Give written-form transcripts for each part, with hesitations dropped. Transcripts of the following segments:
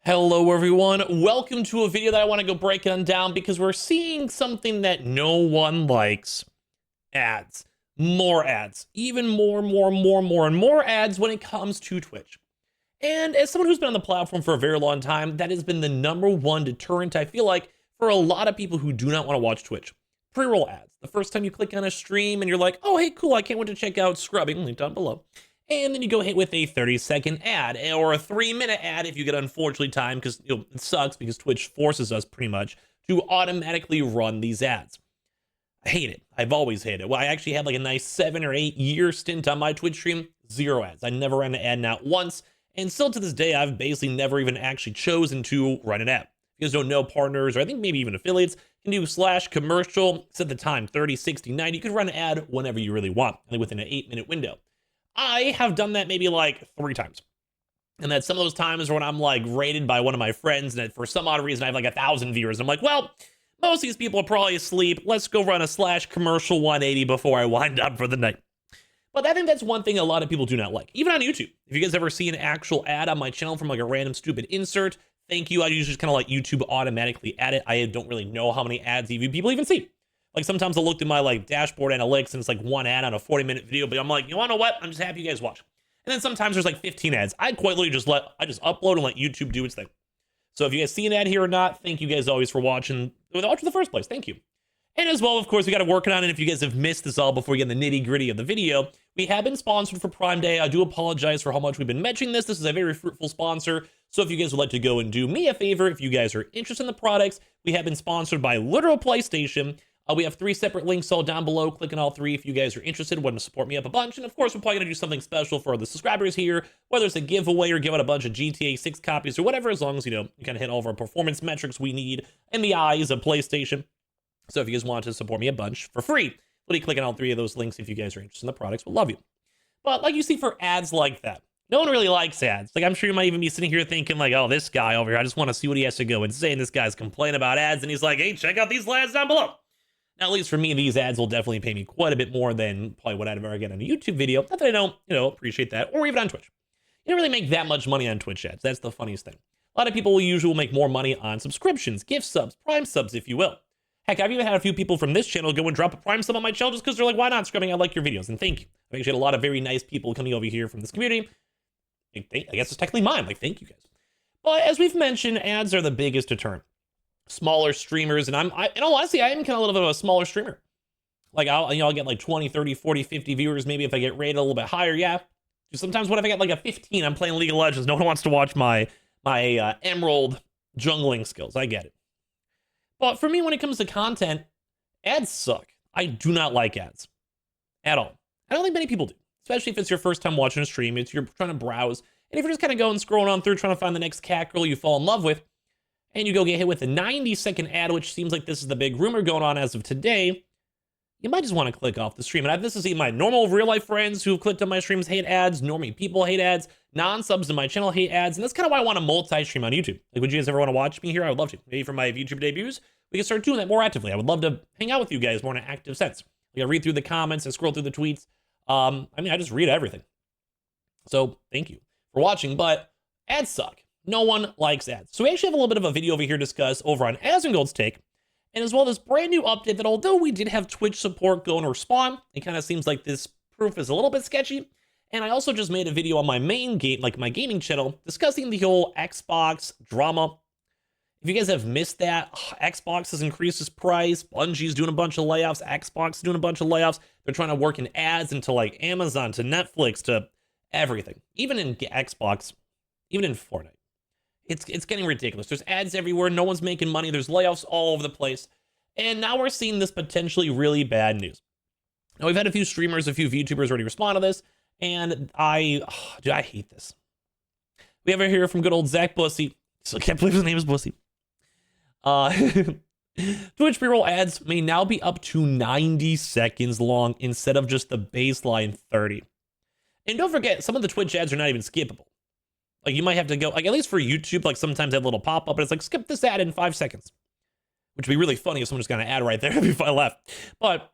Hello everyone, welcome to a video that I want to go break on down because we're seeing something that no one likes. Ads. More ads. Even more and more ads when it comes to Twitch. And as someone who's been on the platform for a very long time, that has been the #1 deterrent, I feel like, for a lot of people who do not want to watch Twitch. Pre-roll ads. The first time you click on a stream and you're like, oh hey cool, I can't wait to check out Scrubbing, link down below. And then you go hit with a 30-second ad or a 3-minute ad if you get unfortunately timed, because it sucks because Twitch forces us pretty much to automatically run these ads. I hate it. I've always hated it. Well, I actually had like a nice 7 or 8 year stint on my Twitch stream, 0 ads. I never ran an ad, not once. And still to this day, I've basically never even actually chosen to run an ad. If you guys don't know, partners, or I think maybe even affiliates, can do /commercial, set the time, 30, 60, 90. You could run an ad whenever you really want, only within an 8-minute window. I have done that maybe like 3 times. And that's some of those times when I'm like rated by one of my friends and for some odd reason I have like 1,000 viewers. I'm like, well, most of these people are probably asleep. Let's go run a /commercial 180 before I wind up for the night. But I think that's one thing a lot of people do not like. Even on YouTube. If you guys ever see an actual ad on my channel from like a random stupid insert, thank you. I usually just kind of let YouTube automatically add it. I don't really know how many ads people even see. Like sometimes I'll look at my like dashboard analytics and it's like 1 ad on a 40-minute video, but I'm like, you wanna know what? I'm just happy you guys watch. And then sometimes there's like 15 ads. I quite literally just upload and let YouTube do its thing. So if you guys see an ad here or not, thank you guys always for watching in the first place. Thank you. And as well, of course, we got to work on it. If you guys have missed this all before we get in the nitty gritty of the video, we have been sponsored for Prime Day. I do apologize for how much we've been mentioning this. This is a very fruitful sponsor. So if you guys would like to go and do me a favor, if you guys are interested in the products, we have been sponsored by literal PlayStation. We have 3 separate links all down below. Click on all 3 if you guys are interested, want to support me up a bunch. And of course, we're probably going to do something special for the subscribers here, whether it's a giveaway or give out a bunch of GTA 6 copies or whatever, as long as, you know, you kind of hit all of our performance metrics we need in the eyes of PlayStation. So if you guys want to support me a bunch for free, literally click on all 3 of those links if you guys are interested in the products. We'll love you. But like you see for ads like that, no one really likes ads. Like I'm sure you might even be sitting here thinking like, oh, this guy over here, I just want to see what he has to go and say. And this guy's complaining about ads and he's like, hey, check out these ads down below. Now, at least for me, these ads will definitely pay me quite a bit more than probably what I'd ever get on a YouTube video. Not that I don't, appreciate that, or even on Twitch. You don't really make that much money on Twitch ads. That's the funniest thing. A lot of people will usually make more money on subscriptions, gift subs, Prime subs, if you will. Heck, I've even had a few people from this channel go and drop a Prime sub on my channel just because they're like, why not, Scrubbing? I like your videos, and thank you. I've actually had a lot of very nice people coming over here from this community. I guess it's technically mine. Like, thank you guys. But as we've mentioned, ads are the biggest deterrent. Smaller streamers, and in all honesty, I am kind of a little bit of a smaller streamer. Like I'll get like 20, 30, 40, 50 viewers, maybe if I get rated a little bit higher, yeah. Sometimes what if I get like a 15, I'm playing League of Legends, no one wants to watch my Emerald jungling skills. I get it. But for me, when it comes to content, ads suck. I do not like ads at all. I don't think many people do, especially if it's your first time watching a stream, you're trying to browse, and if you're just kind of going scrolling on through trying to find the next cat girl you fall in love with, and you go get hit with a 90-second ad, which seems like this is the big rumor going on as of today, you might just want to click off the stream. And this is my normal real-life friends who've clicked on my streams hate ads, normie people hate ads, non-subs to my channel hate ads, and that's kind of why I want to multi-stream on YouTube. Like, would you guys ever want to watch me here? I would love to. Maybe for my VTuber debuts, we can start doing that more actively. I would love to hang out with you guys more in an active sense. Like, I read through the comments, I scroll through the tweets. I just read everything. So, thank you for watching, but ads suck. No one likes ads. So we actually have a little bit of a video over here to discuss over on Asmongold's take, and as well this brand new update that although we did have Twitch support go and respond, it kind of seems like this proof is a little bit sketchy. And I also just made a video on my main game, like my gaming channel, discussing the whole Xbox drama. If you guys have missed that, Xbox has increased its price, Bungie's doing a bunch of layoffs, Xbox is doing a bunch of layoffs. They're trying to work in ads into like Amazon, to Netflix, to everything. Even in Xbox, even in Fortnite. It's getting ridiculous. There's ads everywhere. No one's making money. There's layoffs all over the place. And now we're seeing this potentially really bad news. Now, we've had a few streamers, a few VTubers already respond to this. And I hate this. We have here from good old Zach Bussy. Still can't believe his name is Bussy. Twitch pre-roll ads may now be up to 90 seconds long instead of just the baseline 30. And don't forget, some of the Twitch ads are not even skippable. Like, you might have to go, like, at least for YouTube, like, sometimes they have a little pop-up, and it's like, skip this ad in 5 seconds. Which would be really funny if someone just got an ad right there before I left. But,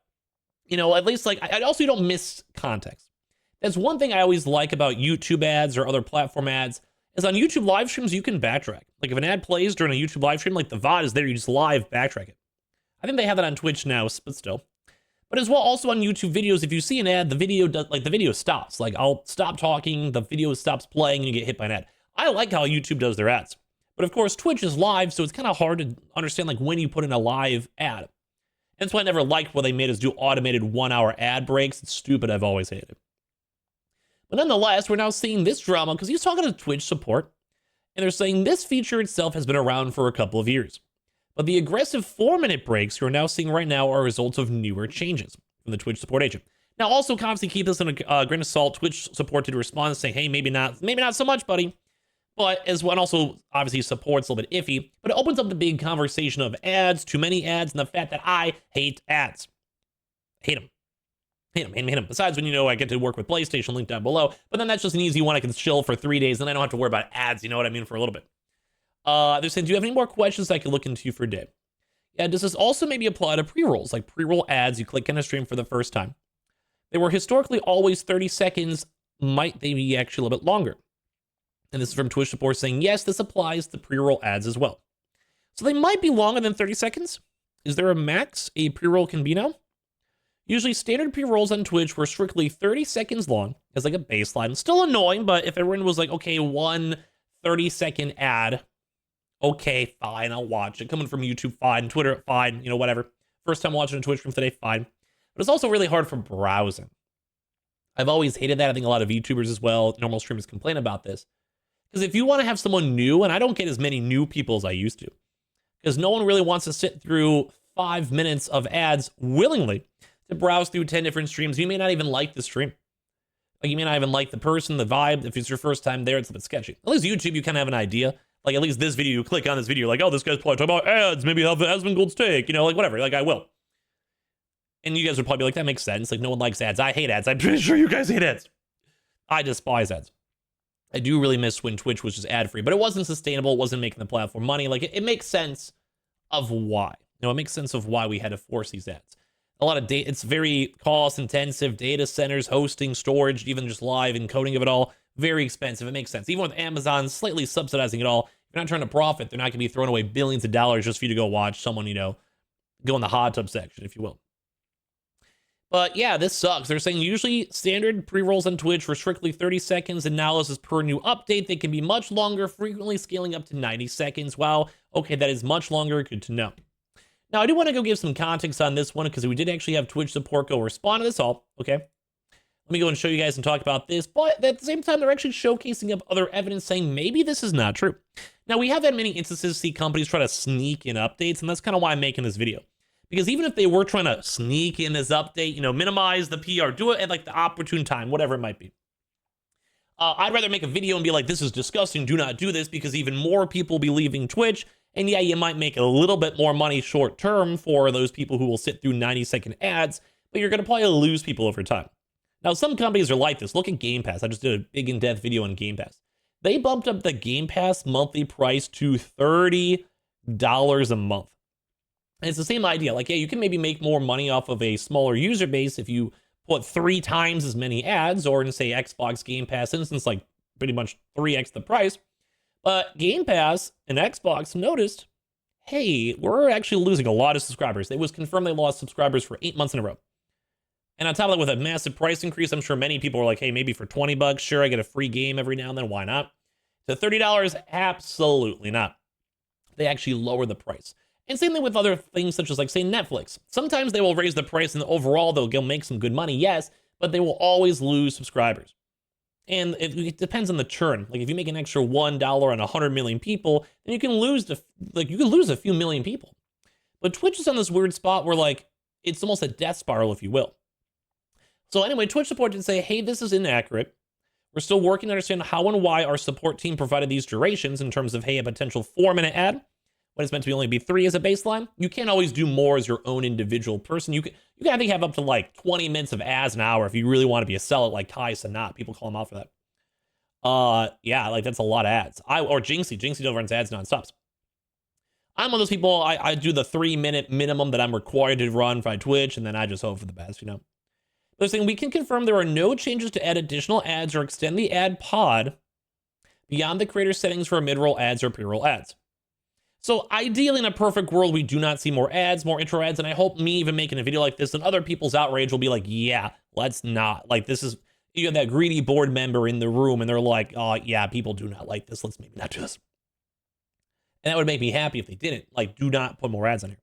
at least, like, I also don't miss context. That's one thing I always like about YouTube ads or other platform ads, is on YouTube live streams, you can backtrack. Like if an ad plays during a YouTube live stream, like the VOD is there, you just live backtrack it. I think they have that on Twitch now, but still. But as well, also on YouTube videos, if you see an ad, the video stops. Like I'll stop talking, the video stops playing, and you get hit by an ad. I like how YouTube does their ads. But of course, Twitch is live, so it's kind of hard to understand like when you put in a live ad. And that's why I never liked what they made us do automated 1-hour ad breaks. It's stupid, I've always hated it. But nonetheless, we're now seeing this drama because he's talking to Twitch support, and they're saying this feature itself has been around for a couple of years. But the aggressive 4-minute breaks you're now seeing right now are results of newer changes from the Twitch support agent. Now, also, obviously, keep this in a grain of salt. Twitch support did respond saying, hey, maybe not so much, buddy. But as well, and also, obviously, support's a little bit iffy. But it opens up the big conversation of ads, too many ads, and the fact that I hate ads. Hate them. Hate them. Besides, when I get to work with PlayStation, link down below. But then that's just an easy one. I can chill for 3 days, and I don't have to worry about ads, you know what I mean, for a little bit. They're saying, do you have any more questions I can look into for a day? Yeah, does this also maybe apply to pre-rolls? Like pre-roll ads, you click on a stream for the first time. They were historically always 30 seconds. Might they be actually a little bit longer? And this is from Twitch support saying, yes, this applies to pre-roll ads as well. So they might be longer than 30 seconds. Is there a max a pre-roll can be now? Usually standard pre-rolls on Twitch were strictly 30 seconds long as like a baseline. Still annoying, but if everyone was like, okay, one 30-second ad, okay, fine, I'll watch it. Coming from YouTube, fine. Twitter, fine, whatever. First time watching a Twitch stream today, fine. But it's also really hard for browsing. I've always hated that. I think a lot of VTubers as well, normal streamers complain about this. Because if you want to have someone new, and I don't get as many new people as I used to, because no one really wants to sit through 5 minutes of ads willingly to browse through 10 different streams. You may not even like the stream. Like you may not even like the person, the vibe. If it's your first time there, it's a bit sketchy. At least YouTube, you kind of have an idea. Like at least this video, you click on this video, like, oh, this guy's probably talking about ads. Maybe I'll have Asmongold's take, like whatever. Like I will. And you guys would probably be like, that makes sense. Like no one likes ads. I hate ads. I'm pretty sure you guys hate ads. I despise ads. I do really miss when Twitch was just ad-free, but it wasn't sustainable. It wasn't making the platform money. Like it makes sense of why. It makes sense of why we had to force these ads. A lot of data, it's very cost-intensive, data centers, hosting, storage, even just live encoding of it all. Very expensive. It makes sense. Even with Amazon slightly subsidizing it all, if you're not trying to profit, they're not going to be throwing away billions of dollars just for you to go watch someone, go in the hot tub section, if you will. But yeah, this sucks. They're saying usually standard pre-rolls on Twitch were strictly 30 seconds, and now this is per new update. They can be much longer, frequently scaling up to 90 seconds. Wow, okay, that is much longer. Good to know. Now, I do want to go give some context on this one because we did actually have Twitch support go respond to this all, okay? Let me go and show you guys and talk about this, but at the same time, they're actually showcasing up other evidence saying maybe this is not true. Now, we have had many instances see companies try to sneak in updates, and that's kind of why I'm making this video. Because even if they were trying to sneak in this update, minimize the PR, do it at like the opportune time, whatever it might be. I'd rather make a video and be like, this is disgusting, do not do this, because even more people will be leaving Twitch. And yeah, you might make a little bit more money short term for those people who will sit through 90-second ads, but you're going to probably lose people over time. Now, some companies are like this. Look at Game Pass. I just did a big in-depth video on Game Pass. They bumped up the Game Pass monthly price to $30 a month. And it's the same idea. Like, yeah, you can maybe make more money off of a smaller user base if you put 3 times as many ads, or in, say, Xbox Game Pass instance, like pretty much 3x the price. But Game Pass and Xbox noticed, hey, we're actually losing a lot of subscribers. It was confirmed they lost subscribers for 8 months in a row. And on top of that, with a massive price increase, I'm sure many people were like, hey, maybe for 20 bucks, sure, I get a free game every now and then. Why not? To $30, absolutely not. They actually lower the price. And same thing with other things such as, like, say, Netflix. Sometimes they will raise the price and overall they'll make some good money, yes, but they will always lose subscribers. And it depends on the churn. Like, if you make an extra $1 on 100 million people, then you can lose a few million people. But Twitch is on this weird spot where, like, it's almost a death spiral, if you will. So anyway, Twitch support did say, hey, this is inaccurate. We're still working to understand how and why our support team provided these durations in terms of, hey, a potential 4-minute ad, when it's meant to only be 3 as a baseline. You can't always do more as your own individual person. You can I think, have up to like 20 minutes of ads an hour if you really want to be a sellout like Kai Sanat. People call him out for that. Yeah, like that's a lot of ads. Or Jinxie. Jinxie don't runs ads nonstop. I'm one of those people, I do the 3-minute minimum that I'm required to run by Twitch, and then I just hope for the best, They're saying we can confirm there are no changes to add additional ads or extend the ad pod beyond the creator settings for mid-roll ads or pre-roll ads. So ideally, in a perfect world, we do not see more ads, more intro ads, and I hope me even making a video like this and other people's outrage will be like, yeah, let's not. Like, this is, you have that greedy board member in the room, and they're like, oh, yeah, people do not like this. Let's maybe not do this. And that would make me happy if they didn't. Like, do not put more ads on here.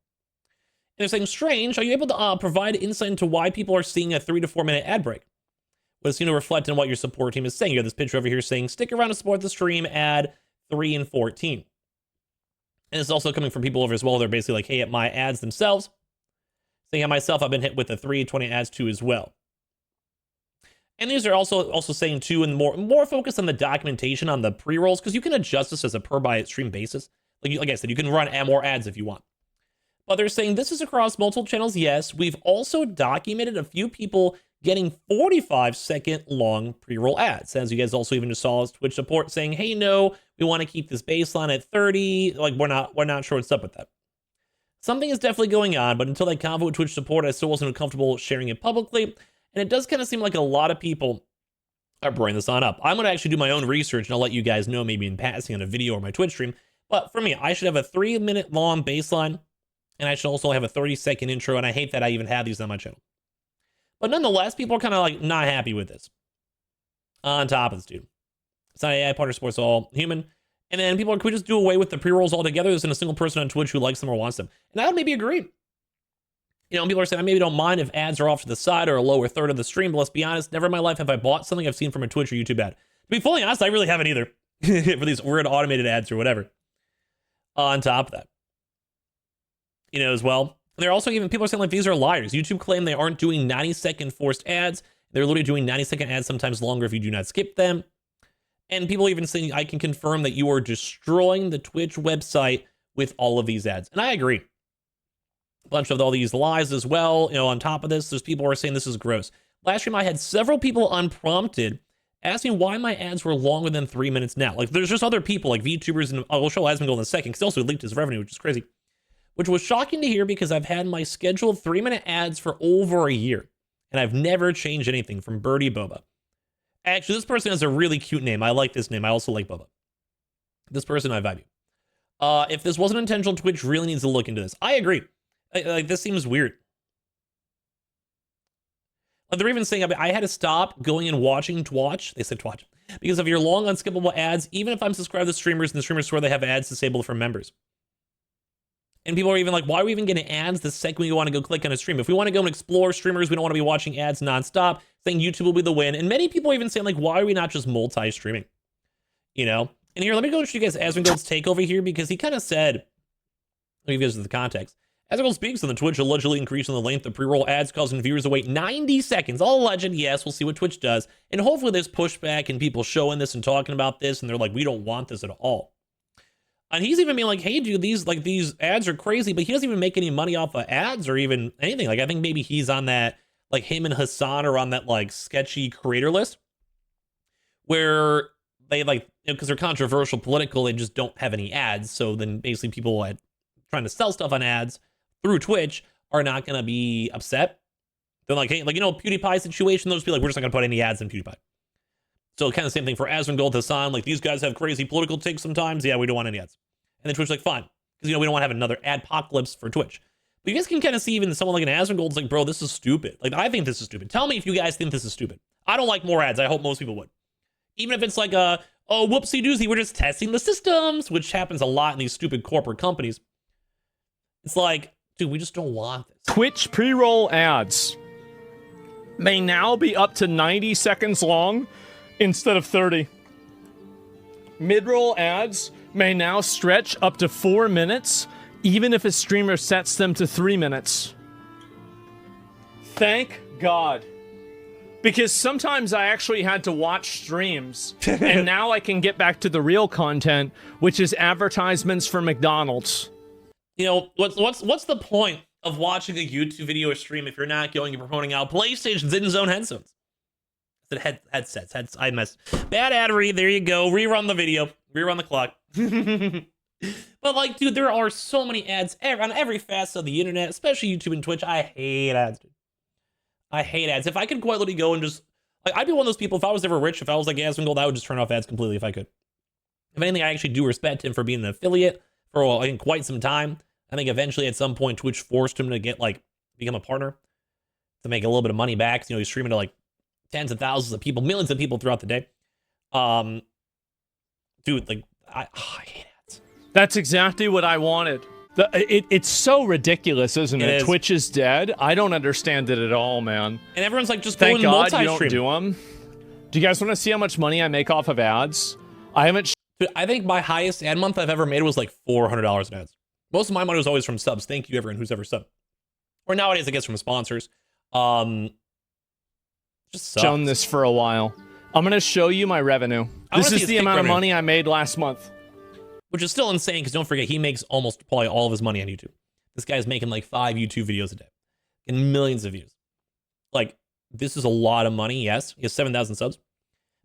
And they're saying, strange, are you able to provide insight into why people are seeing a 3 to 4 minute ad break? What is going to reflect on what your support team is saying? You have this picture over here saying, stick around to support the stream, ad 3 and 14. And it's also coming from people over as well. They're basically like, hey, at my ads themselves. Saying at myself, I've been hit with the 320 ads too as well. And these are also saying too, and more focused on the documentation on the pre-rolls, because you can adjust this as a per by stream basis. Like I said, you can run more ads if you want. But they're saying this is across multiple channels. Yes, we've also documented a few people getting 45-second long pre-roll ads. As you guys also even just saw Twitch support saying, hey, no, we want to keep this baseline at 30. Like, we're not sure what's up with that. Something is definitely going on, but until that convo with Twitch support, I still wasn't comfortable sharing it publicly. And it does kind of seem like a lot of people are bringing this on up. I'm going to actually do my own research, and I'll let you guys know maybe in passing on a video or my Twitch stream. But for me, I should have a 3-minute long baseline, and I should also have a 30-second intro, and I hate that I even have these on my channel. But nonetheless, people are kind of like not happy with this. On top of this, dude. It's not AI partner sports, all human. And then people are, can we just do away with the pre-rolls altogether? There's a single person on Twitch who likes them or wants them. And I would maybe agree. You know, people are saying, I maybe don't mind if ads are off to the side or a lower third of the stream, but let's be honest, never in my life have I bought something I've seen from a Twitch or YouTube ad. To be fully honest, I really haven't either. For these weird automated ads or whatever. On top of that. You know, as well. They're also even, people are saying like these are liars. YouTube claim they aren't doing 90-second forced ads. They're literally doing 90-second ads, sometimes longer if you do not skip them. And people even saying, I can confirm that you are destroying the Twitch website with all of these ads. And I agree. A bunch of all these lies as well. You know, on top of this, there's people who are saying this is gross. Last stream, I had several people unprompted asking why my ads were longer than 3 minutes now. Like, there's just other people like VTubers, and I'll show Asmongold in a second, because he also leaked his revenue, which is crazy. Which was shocking to hear because I've had my scheduled 3-minute ads for over a year. And I've never changed anything from Birdie Boba. Actually, this person has a really cute name. I like this name. I also like Boba. This person, I vibe you. If this wasn't intentional, Twitch really needs to look into this. I agree. Like, this seems weird. Like, they're even saying, I had to stop going and watching Twatch. They said Twatch. Because of your long, unskippable ads, even if I'm subscribed to streamers and the streamers swear they have ads disabled for members. And people are even like, why are we even getting ads the second we want to go click on a stream? If we want to go and explore streamers, we don't want to be watching ads nonstop, saying YouTube will be the win. And many people even saying like, why are we not just multi-streaming? You know? And here, let me go show you guys Asmongold's take over here, because he kind of said, let me give you guys the context. Asmongold speaks on the Twitch allegedly increasing the length of pre-roll ads, causing viewers to wait 90 seconds. All alleged, yes, we'll see what Twitch does. And hopefully there's pushback and people showing this and talking about this, and they're like, we don't want this at all. And he's even being like, hey, dude, these ads are crazy, but he doesn't even make any money off of ads or even anything. Like, I think maybe he's on that, like him and Hassan are on that like sketchy creator list where they like, because they're controversial, political, they just don't have any ads. So then basically people trying to sell stuff on ads through Twitch are not going to be upset. They're like, hey, like, you know, PewDiePie situation, they'll just be like, we're just not going to put any ads in PewDiePie. So kind of same thing for Asmongold, Hassan, like these guys have crazy political takes sometimes. Yeah, we don't want any ads. And then Twitch like, fine. Because, you know, we don't want to have another adpocalypse for Twitch. But you guys can kind of see even someone like an Asmongold's like, bro, this is stupid. Like, I think this is stupid. Tell me if you guys think this is stupid. I don't like more ads. I hope most people would. Even if it's like, oh, whoopsie doozy, we're just testing the systems, which happens a lot in these stupid corporate companies. It's like, dude, we just don't want this. Twitch pre-roll ads may now be up to 90 seconds long instead of 30. Mid-roll ads may now stretch up to 4 minutes, even if a streamer sets them to 3 minutes. Thank God. Because sometimes I actually had to watch streams, and now I can get back to the real content, which is advertisements for McDonald's. You know, what's the point of watching a YouTube video or stream if you're not going and promoting out PlayStation's in-zone headphones? Headsets. I messed. Bad ad read. There you go. Rerun the video. Rerun the clock. But like, dude, there are so many ads on every facet of the internet, especially YouTube and Twitch. I hate ads, dude. I hate ads. If I could quite literally go and just, like, I'd be one of those people, if I was ever rich, if I was like Asmongold, I would just turn off ads completely if I could. If anything, I actually do respect him for being an affiliate for I think quite some time. I think eventually at some point Twitch forced him to get like become a partner to make a little bit of money back. You know, he's streaming to like tens of thousands of people, millions of people throughout the day. Dude, like I hate it. That's exactly what I wanted. It's so ridiculous, isn't it? Twitch is dead. I don't understand it at all, man. And everyone's like, just thank go God multi-stream. You don't do them. Do you guys want to see how much money I make off of ads? I haven't. Dude, I think my highest ad month I've ever made was like $400 in ads. Most of my money was always from subs. Thank you, everyone who's ever subbed. Or nowadays, I guess from sponsors. Just sucks. Shown this for a while. I'm gonna show you my revenue. This is the amount of money I made last month. Which is still insane, because don't forget, he makes almost probably all of his money on YouTube. This guy's making like 5 YouTube videos a day. And millions of views. Like, this is a lot of money, yes. He has 7,000 subs.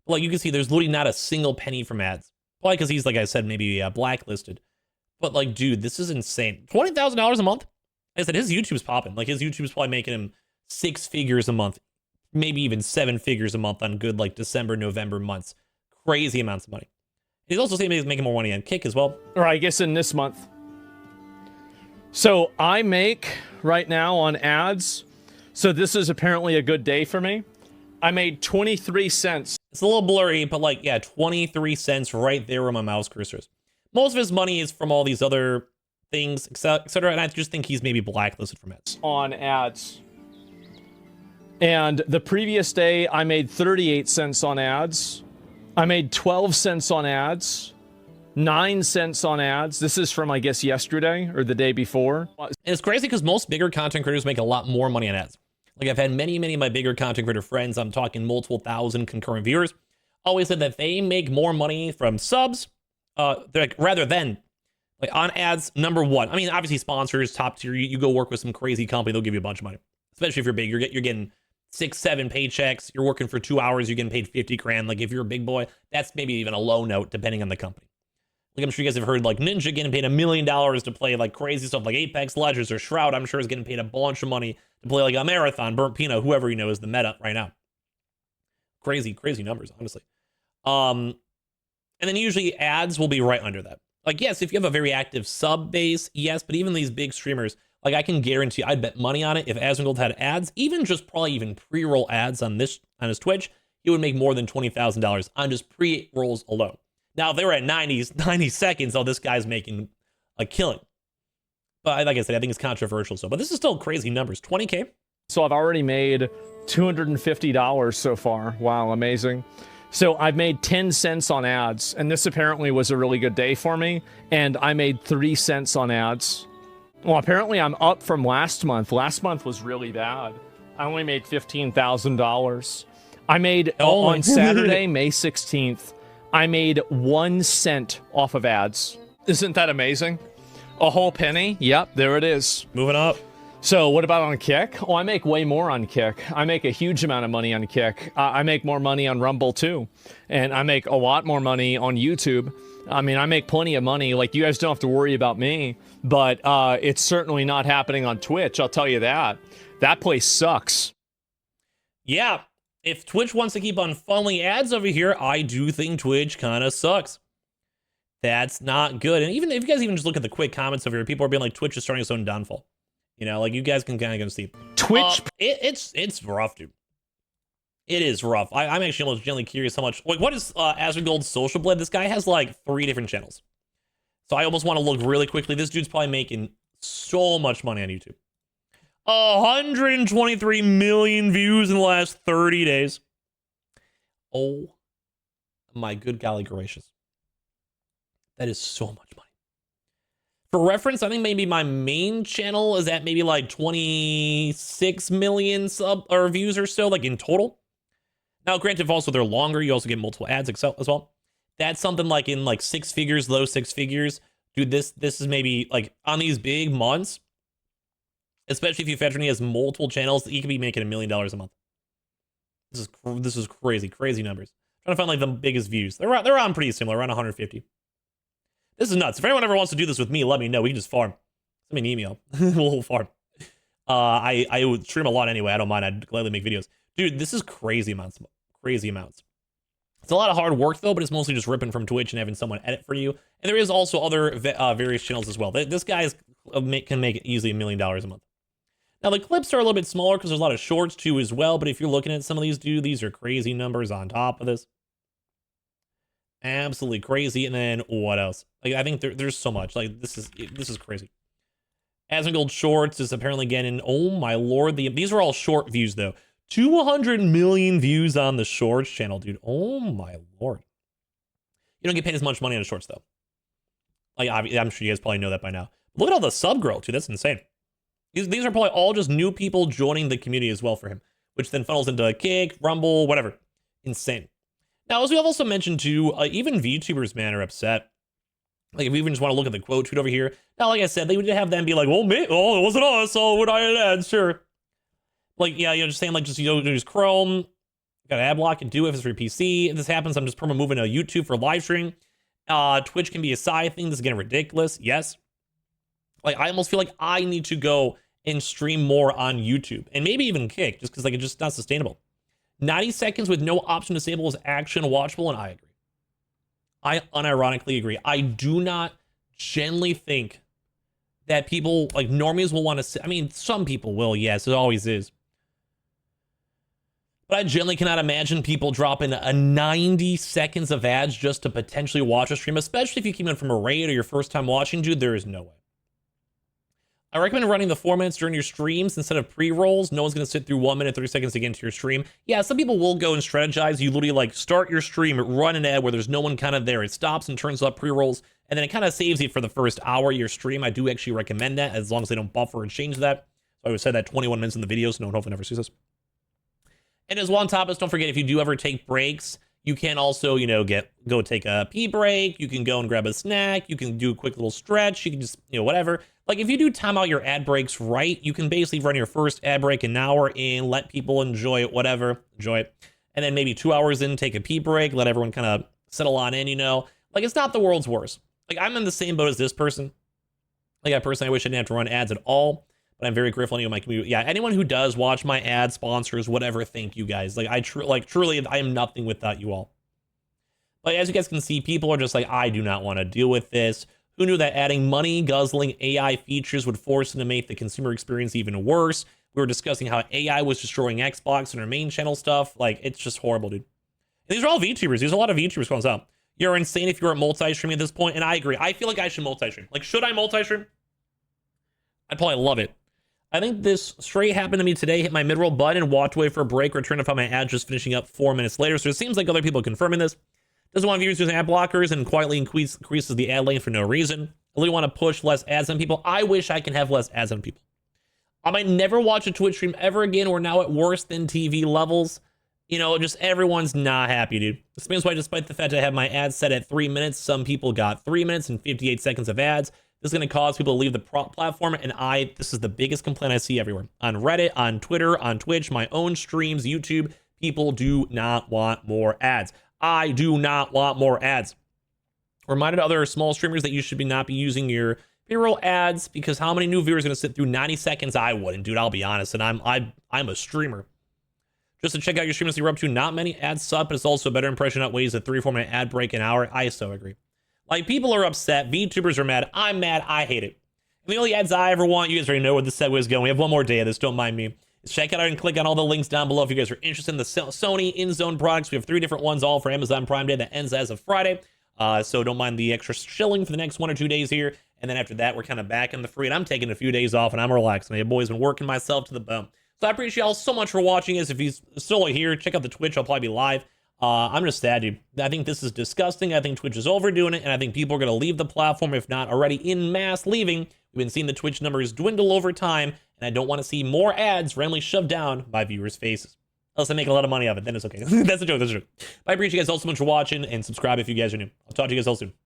But like, you can see there's literally not a single penny from ads. Probably because he's, like I said, maybe blacklisted. But like, dude, this is insane. $20,000 a month? Like I said, his YouTube's popping. Like, his YouTube's probably making him 6 figures a month. Maybe even 7 figures a month on good, like, December, November months. Crazy amounts of money. He's also saying he's making more money on Kick as well. Or I guess in this month. So I make right now on ads. So this is apparently a good day for me. I made 23 cents. It's a little blurry, but like, yeah, 23 cents right there where my mouse cursor is. Most of his money is from all these other things, etc. And I just think he's maybe blacklisted from ads. On ads. And the previous day, I made 38 cents on ads. I made 12 cents on ads, 9 cents on ads. This is from, I guess, yesterday or the day before. And it's crazy because most bigger content creators make a lot more money on ads. Like, I've had many of my bigger content creator friends, I'm talking multiple thousand concurrent viewers, always said that they make more money from subs, rather than like on ads, number one. I mean, obviously sponsors, top tier, you go work with some crazy company, they'll give you a bunch of money. Especially if you're big, you're getting 6-7 paychecks, you're working for 2 hours, you're getting paid 50 grand. Like, if you're a big boy, that's maybe even a low note depending on the company. Like, I'm sure you guys have heard like Ninja getting paid $1 million to play like crazy stuff like Apex Legends, or Shroud, I'm sure is getting paid a bunch of money to play like a Marathon, Burnt Peanut, whoever you know is the meta right now. Crazy numbers, honestly. And then usually ads will be right under that. Like, yes, if you have a very active sub base, yes, but even these big streamers, like, I can guarantee, I'd bet money on it, if Asmongold had ads, even just probably even pre-roll ads on his Twitch, he would make more than $20,000 on just pre-rolls alone. Now, if they were at 90 seconds, oh, this guy's making a killing. But like I said, I think it's controversial. But this is still crazy numbers. 20K. So I've already made $250 so far. Wow, amazing. So I've made 10 cents on ads, and this apparently was a really good day for me. And I made 3 cents on ads. Well, apparently I'm up from last month. Last month was really bad. I only made $15,000. I made on Saturday, May 16th, I made 1 cent off of ads. Isn't that amazing? A whole penny? Yep, there it is. Moving up. So what about on Kick? Oh, I make way more on Kick. I make a huge amount of money on Kick. I make more money on Rumble too. And I make a lot more money on YouTube. I mean, I make plenty of money. Like, you guys don't have to worry about me. But it's certainly not happening on Twitch, I'll tell you that. That place sucks. Yeah. If Twitch wants to keep on funneling ads over here, I do think Twitch kind of sucks. That's not good. And even if you guys even just look at the quick comments over here, people are being like, Twitch is starting its own downfall. You know, like, you guys can kind of see. Twitch. It's rough, dude. It is rough. I'm actually almost genuinely curious how much. Like, what is Asmongold's social blade? This guy has like 3 different channels. So I almost want to look really quickly. This dude's probably making so much money on YouTube. 123 million views in the last 30 days. Oh my good golly gracious. That is so much money. For reference, I think maybe my main channel is at maybe like 26 million views or so, like in total. Now, granted, also they're longer. You also get multiple ads as well. That's something like in like 6 figures, low 6 figures. Dude, this is maybe like on these big months, especially if you factor in he has multiple channels, he could be making $1 million a month. This is crazy numbers. I'm trying to find like the biggest views. They're on pretty similar, around 150. This is nuts. If anyone ever wants to do this with me, let me know. We can just farm. Send me an email. We'll farm. I would stream a lot anyway. I don't mind. I'd gladly make videos. Dude, this is crazy amounts. Crazy amounts. It's a lot of hard work though, but it's mostly just ripping from Twitch and having someone edit for you. And there is also other various channels as well. This guy can make easily $1 million a month. Now the clips are a little bit smaller because there's a lot of shorts too as well. But if you're looking at some of these, dude, these are crazy numbers on top of this. Absolutely crazy. And then what else? Like I think there's so much. Like this is crazy. Asmongold Shorts is apparently getting, oh my lord, these are all short views though. 200 million views on the Shorts channel, dude. Oh my lord. You don't get paid as much money on the Shorts though. Like I'm sure you guys probably know that by now. Look at all the sub growth, dude. That's insane. These are probably all just new people joining the community as well for him, which then funnels into Kick, Rumble, whatever. Insane. Now, as we have also mentioned too, even VTubers, man, are upset. Like, if we even just want to look at the quote tweet over here. Now, like I said, they would have them be like, well, me, oh, it wasn't us, so would I add, sure. Like, yeah, just saying, like, just, use Chrome, got ad block and do it if it's for your PC. If this happens, I'm just moving to YouTube for live stream. Twitch can be a side thing. This is getting ridiculous. Yes. Like, I almost feel like I need to go and stream more on YouTube and maybe even Kick, just because, like, it's just not sustainable. 90 seconds with no option to disable is action watchable, and I agree. I unironically agree. I do not generally think that people, like normies, will want to. I mean, some people will, yes, it always is. But I generally cannot imagine people dropping a 90 seconds of ads just to potentially watch a stream, especially if you came in from a raid or your first time watching, dude. There is no way. I recommend running the 4 minutes during your streams instead of pre-rolls. No one's going to sit through 1 minute, 30 seconds to get into your stream. Yeah, some people will go and strategize. You literally like start your stream, run an ad where there's no one kind of there. It stops and turns up pre-rolls, and then it kind of saves you for the first hour of your stream. I do actually recommend that as long as they don't buffer and change that. So I would say that 21 minutes in the video, so no one hopefully never sees this. And as well on top of this, don't forget, if you do ever take breaks, you can also, go take a pee break. You can go and grab a snack. You can do a quick little stretch. You can just, whatever. Like, if you do time out your ad breaks right, you can basically run your first ad break an hour in, let people enjoy it, whatever, enjoy it. And then maybe 2 hours in, take a pee break, let everyone kind of settle on in, Like, it's not the world's worst. Like, I'm in the same boat as this person. Like, I personally wish I didn't have to run ads at all, but I'm very grateful to my community. Yeah, anyone who does watch my ad sponsors, whatever, thank you guys. Like, truly, I am nothing without you all. But as you guys can see, people are just like, I do not want to deal with this. Who knew that adding money-guzzling AI features would force them to make the consumer experience even worse? We were discussing how AI was destroying Xbox and our main channel stuff. Like, it's just horrible, dude. And these are all VTubers. There's a lot of VTubers calling us out. You're insane if you aren't multi-streaming at this point, and I agree. I feel like I should multi-stream. Like, should I multi-stream? I'd probably love it. I think this straight happened to me today. Hit my mid-roll button and walked away for a break. Returned to find my ad just finishing up 4 minutes later. So it seems like other people are confirming this. Doesn't want viewers using ad blockers and quietly increases the ad length for no reason. I really want to push less ads on people. I wish I can have less ads on people. I might never watch a Twitch stream ever again. We're now at worse than TV levels. Just everyone's not happy, dude. This explains why, despite the fact I have my ads set at 3 minutes, some people got 3 minutes and 58 seconds of ads. This is going to cause people to leave the platform, and this is the biggest complaint I see everywhere. On Reddit, on Twitter, on Twitch, my own streams, YouTube, people do not want more ads. I do not want more ads. Reminded other small streamers that you should not be using your pre-roll ads, because how many new viewers are going to sit through 90 seconds? I wouldn't, dude. I'll be honest, and I'm a streamer. Just to check out your stream and see what you're up to. Not many ads suck, but it's also a better impression outweighs a 3 or 4 minute ad break an hour. I so agree. Like, people are upset. VTubers are mad. I'm mad. I hate it. And the only ads I ever want, you guys already know where this segue is going. We have one more day of this. Don't mind me. Check it out and click on all the links down below if you guys are interested in the Sony in-zone products. We have 3 different ones, all for Amazon Prime Day, that ends as of Friday. So don't mind the extra shilling for the next 1 or 2 days here. And then after that, we're kind of back in the free. And I'm taking a few days off and I'm relaxing. My boy's been working myself to the bone. So I appreciate y'all so much for watching this. If he's still here, check out the Twitch. I'll probably be live. I'm just sad, dude. I think this is disgusting. I think Twitch is overdoing it. And I think people are going to leave the platform, if not already in mass leaving. We've been seeing the Twitch numbers dwindle over time. And I don't want to see more ads randomly shoved down by viewers' faces. Unless I make a lot of money off it, then it's okay. That's a joke, that's a joke. I appreciate you guys all so much for watching, and subscribe if you guys are new. I'll talk to you guys all soon.